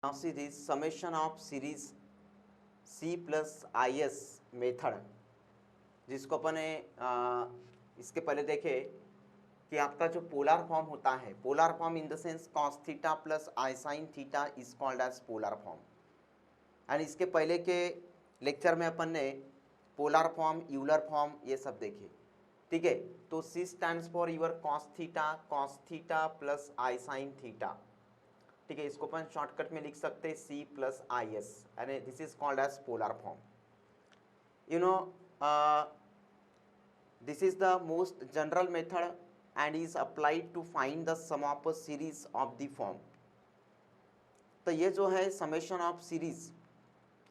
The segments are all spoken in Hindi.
Now see this summation of series C plus IS method, जिसको अपन ने इसके पहले देखे कि आपका जो पोलर फॉर्म होता है, polar form in the sense cos theta plus i sine theta is called as polar form. And इसके पहले के लेक्चर में अपन ने पोलर फॉर्म, यूलर फॉर्म ये सब देखे, ठीक है। तो C stands for your cos theta plus i sine theta, ठीक है। इसको अपन शॉर्टकट में लिख सकते हैं C plus i s, and this is called as polar form. You know this is the most general method and is applied to find the sum of a series of the form। तो ये जो है summation of series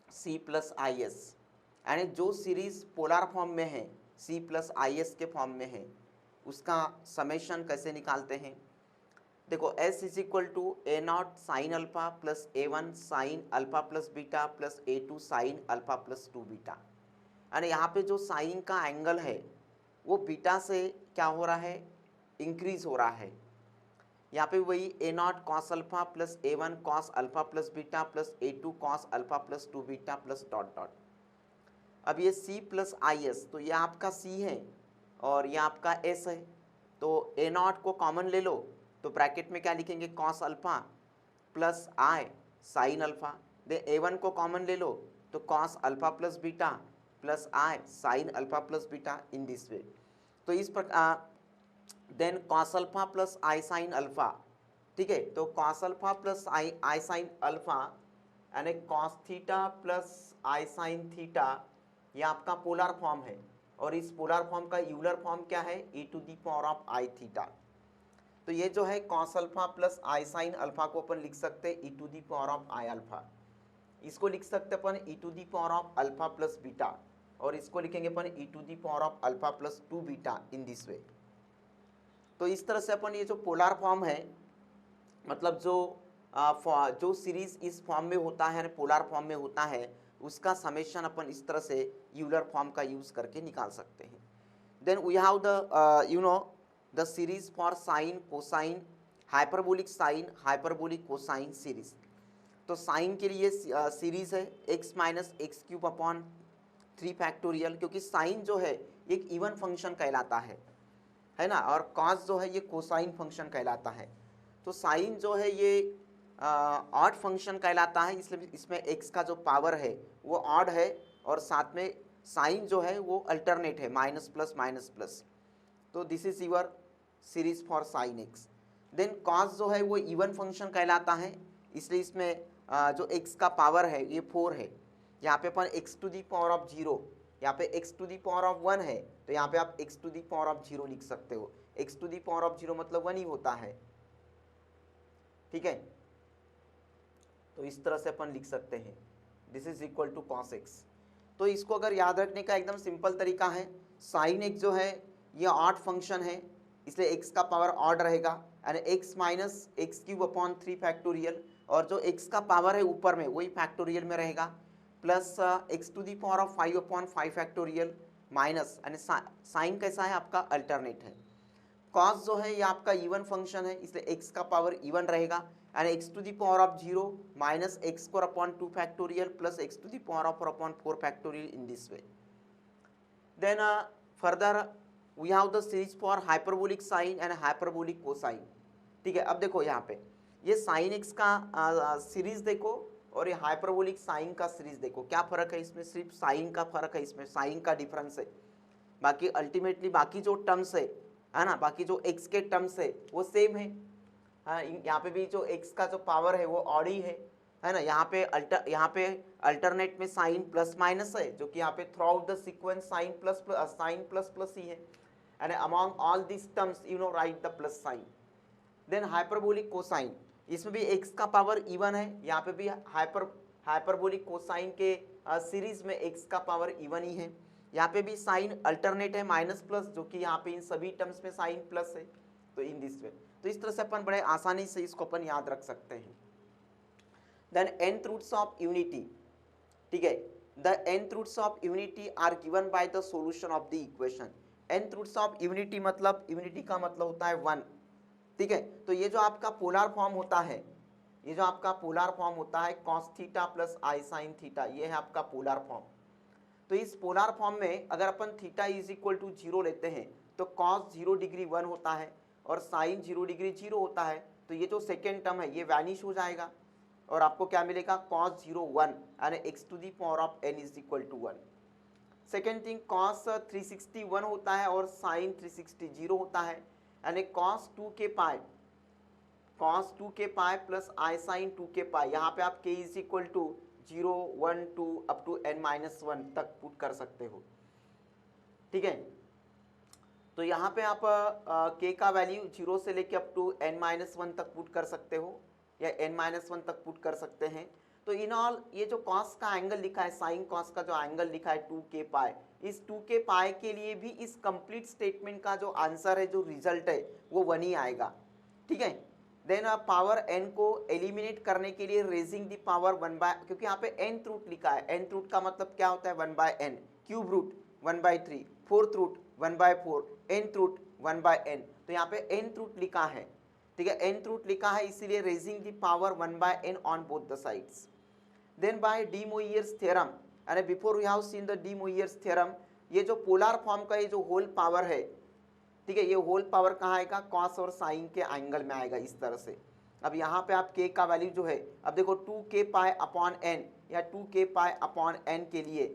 C plus i s, यानी जो सीरीज पोलर फॉर्म में है, C प्लस आई एस के फॉर्म में है, उसका समेशन कैसे निकालते हैं। देखो S is equal to a naught sine alpha plus a one sine alpha plus beta plus a two sine alpha plus two beta. यानी यहाँ पे जो साइन का एंगल है वो बीटा से क्या हो रहा है, इंक्रीज हो रहा है। यहाँ पे वही a naught cos alpha plus a one cos alpha plus beta plus a two cos alpha plus two beta plus dot dot. अब ये C प्लस आई एस, तो ये आपका C है और ये आपका S है, तो ए नॉट को कॉमन ले लो तो ब्रैकेट में क्या लिखेंगे, cos alpha plus i sine alpha. They A one को कॉमन ले लो तो cos alpha plus beta plus i sine alpha plus beta, in this way. तो इस प्रकार then cos alpha plus i sine alpha, ठीक है। तो cos alpha plus i sine alpha यानी cos theta plus i sine theta, ये आपका पोलर फॉर्म है। और इस पोलर फॉर्म का यूलर फॉर्म क्या है, e to the power of i theta. तो ये जो है cos alpha plus i sine alpha को अपन लिख सकते हैं e to the power of i alpha. इसको लिख सकते अपन e to the power of alpha plus beta, और इसको लिखेंगे अपन e to the power of alpha plus two beta, in this way. तो इस तरह से अपन ये जो पोलर फॉर्म है, मतलब जो सीरीज इस फॉर्म में होता है, पोलर फॉर्म में होता है, उसका समेशन अपन इस तरह से यूलर फॉर्म का यूज करके निकाल सकते हैं। Then we have the the series for sine cosine hyperbolic sine hyperbolic cosine series. तो साइन के लिए सीरीज है x minus x cube upon 3 factorial, क्योंकि साइन जो है एक इवन फंक्शन कहलाता है ना, और कॉस जो है ये कोसाइन फंक्शन कहलाता है। तो साइन जो है ये ऑड फंक्शन कहलाता है, इसलिए इसमें x का जो पावर है वो ऑड है, और साथ में साइन जो है वो अल्टरनेट है, माइनस प्लस माइनस प्लस। तो this is your series for sine x। Then cos जो है वो इवन फंक्शन कहलाता है, इसलिए इसमें जो x का पावर है ये 4 है। यहाँ पे अपन x to the power of 0, यहाँ पे x to the power of 1 है, तो यहाँ पे आप x to the power of 0 लिख सकते हो। x to the power of 0 मतलब 1 ही होता है, ठीक है। तो इस तरह से अपन लिख सकते हैं, this is equal to cos x। तो इसको अगर याद रखने का एकदम सिंपल तरीका है, साइन x जो है ये ऑड फंक्शन है, इसलिए x का पावर ऑड रहेगा, यानी x minus x cube upon 3 factorial, और जो x का पावर है ऊपर में वही फैक्टोरियल में रहेगा, plus x to the power of 5 upon 5 factorial minus, यानी साइन कैसा है आपका अल्टरनेट है। कॉस जो है ये आपका इवन फंक्शन है, इसलिए x का पावर इवन रहेगा, यानी x to the power of 0 minus x square upon 2 factorial plus x to the power of 4 upon 4 factorial, in this way. Then further we have the series for hyperbolic sine and hyperbolic cosine, ठीक है। अब देखो यहाँ पे ये साइन x का सीरीज देखो और ये हाइपरबोलिक साइन का सीरीज देखो, क्या फर्क है इसमें, सिर्फ साइन का फर्क है, इसमें साइन का डिफरेंस है। बाकी अल्टीमेटली बाकी जो टर्म्स है ना, बाकी जो x के टर्म्स है वो सेम है। हाँ, यहाँ पे भी जो x का जो पावर है वो ऑड ही है ना। यहाँ पे अल्टरनेट में साइन प्लस माइनस है, जो कि यहाँ पे throughout the sequence sign plus plus ही है, and among all this terms right the plus sign. Then hyperbolic cosine, इसमें भी x का पावर इवन है, यहाँ पे भी हाइपरबोलिक कोसाइन के सीरीज में x का पावर इवन ही है। यहाँ पे भी साइन अल्टरनेट है माइनस प्लस, जो कि यहाँ पे इन सभी टर्म्स में साइन प्लस है, तो इन दिस वे। तो इस तरह से अपन बड़े आसानी से इसको अपन याद रख सकते हैं। Then nth roots of unity, ठीक है। The nth roots of unity are given by the solution of the equation. nth roots of unity मतलब यूनिटी का मतलब होता है 1, ठीक है। तो ये जो आपका पोलर फॉर्म होता है, ये जो आपका पोलर फॉर्म होता है cos theta plus i sine theta, ये है आपका पोलर फॉर्म। तो इस पोलर फॉर्म में अगर अपन थीटा इज इक्वल टू 0 लेते हैं तो cos 0 डिग्री 1 होता है और साइन 0 डिग्री 0 होता है। तो ये जो सेकेंड टर्म है ये वैनिश हो जाएगा और आपको क्या मिलेगा cos 0 1 यानी x to the power of n is equal to 1। Second thing cos 360 1 होता है और साइन 360 0 होता है, यानी cos 2 के पाई प्लस आई साइन 2 के पाई। यहाँ पे आप k is equal to 0 1 2 up to n-1 तक पुट कर सकते हो, ठीक है। तो यहाँ पे आप k का वैल्यू 0 से लेके अप टू n-1 तक पुट कर सकते हो या n-1 तक पुट कर सकते हैं। तो इन ऑल ये जो cos का एंगल लिखा है, साइन cos का जो एंगल लिखा है 2k पाई, इस 2k पाई के लिए भी इस कंप्लीट स्टेटमेंट का जो आंसर है, जो रिजल्ट है वो 1 ही आएगा, ठीक है। देन आप पावर n को एलिमिनेट करने के लिए रेजिंग द पावर 1 बाय, क्योंकि यहाँ पे nth रूट लिखा है, nth रूट का मतलब क्या होता है 1 by n, cube root 1 by 3, fourth root 1 by 4, nth root 1 by n। तो यहाँ पे nth रूट लिखा है, ठीक है, nth रूट लिखा है, इसीलिए raising the power 1 by n on both the sides. Then by de Moivre's theorem, यानी before we have seen the de Moivre's theorem, ये जो पोलर फॉर्म का ये जो होल पावर है, ठीक है, ये होल पावर कहाँ आएगा, cos और साइन के एंगल में आएगा इस तरह से। अब यहाँ पे आप k का वैल्यू जो है, अब देखो 2k पाई अपॉन n या 2k पाई अपॉन n के लिए,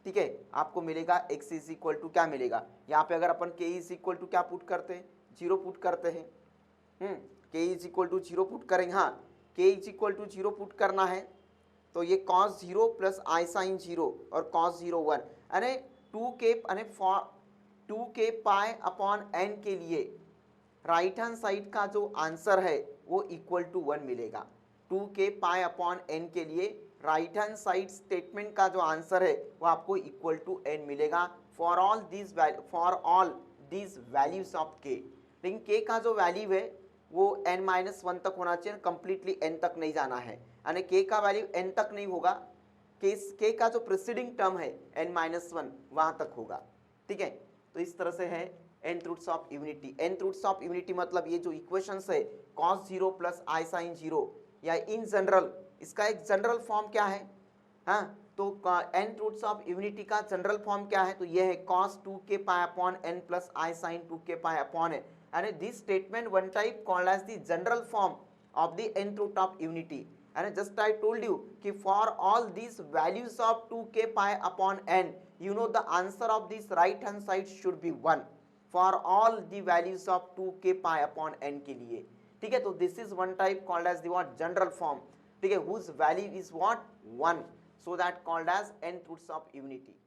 ठीक है, आपको मिलेगा x इज इक्वल टू क्या मिलेगा, यहाँ पे अगर अपन k इज इक्वल टू क्या पुट करते हैं, 0 पुट करते हैं, k is equal to 0 put करेंगे, हाँ k is equal to 0 put करना है, तो ये cos 0 प्लस आई साइन 0 और cos 0 1, यानी 2k यानी 2k पाई अपॉन n के लिए राइट हैंड साइड का जो आंसर है वो इक्वल टू 1 मिलेगा। 2k पाई अपॉन n के लिए राइट हैंड साइड स्टेटमेंट का जो आंसर है वो आपको इक्वल टू n मिलेगा for all these values of k। लेकिन k का जो वैल्यू है वो n-1 तक होना चाहिए, कंप्लीटली n तक नहीं जाना है, यानी k का वैल्यू n तक नहीं होगा, k का जो प्रीसीडिंग टर्म है n-1 वहां तक होगा, ठीक है। तो इस तरह से है nth roots of unity. nth roots of unity मतलब ये जो इक्वेशंस है cos 0 प्लस आई साइन 0, या इन जनरल इसका एक जनरल फॉर्म क्या है, हाँ, तो nth रूट्स ऑफ यूनिटी का जनरल फॉर्म क्या है, तो ये है cos 2k pi upon n plus i sine 2k pi upon n, यानी this statement one type called as the general form of the nth root of unity. And just I told you कि for all these values of 2k pi upon n, you know the answer of this right hand side should be 1 for all the values of 2k pi upon n के लिए, ठीक है। तो this is one type called as the what general form, ठीक है, whose value is what 1, so that called as nth roots of unity।